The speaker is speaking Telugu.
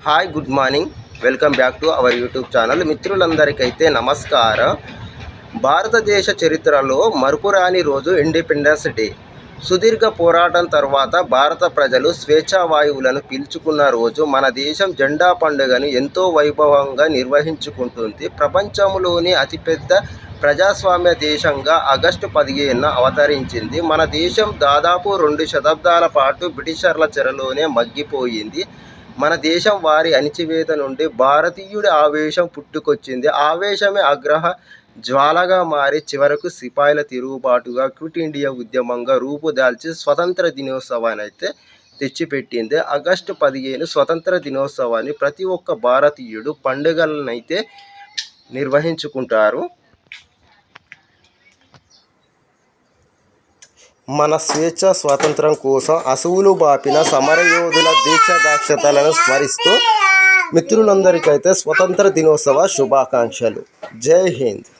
Hi good morning. Welcome back to our YouTube channel. మిత్రులందరికైతే నమస్కారం. భారతదేశ చరిత్రలో మరుపురాని రోజు ఇండిపెండెన్స్ డే. సుదీర్ఘ పోరాటం తర్వాత భారత ప్రజలు స్వేచ్ఛా వాయువులను పీల్చుకున్న రోజు మన దేశం జెండా పండుగను ఎంతో వైభవంగా నిర్వహించుకుంటుంది. ప్రపంచంలోని అతిపెద్ద ప్రజాస్వామ్య దేశంగా ఆగస్టు 15న అవతరించింది. మన దేశం దాదాపు 2 శతాబ్దాల పాటు బ్రిటిషర్ల చెరలోనే మగ్గిపోయింది. మన దేశం వారి అణిచివేత నుండి భారతీయుడి ఆవేశం పుట్టుకొచ్చింది. ఆవేశమే ఆగ్రహ జ్వాలగా మారి చివరకు సిపాయిల తిరుగుబాటుగా క్విట్ ఇండియా ఉద్యమంగా రూపుదాల్చి స్వతంత్ర దినోత్సవాన్ని అయితే తెచ్చిపెట్టింది. ఆగస్టు 15 స్వతంత్ర దినోత్సవాన్ని ప్రతి ఒక్క భారతీయుడు పండుగలనైతే నిర్వహించుకుంటారు. మన స్వేచ్ఛ స్వాతంత్రం కోసం అసువులు బాపిన సమరయోధుల దీక్షాదాక్షతలను స్మరిస్తూ మిత్రులందరికైతే స్వతంత్ర దినోత్సవ శుభాకాంక్షలు. జై హింద్.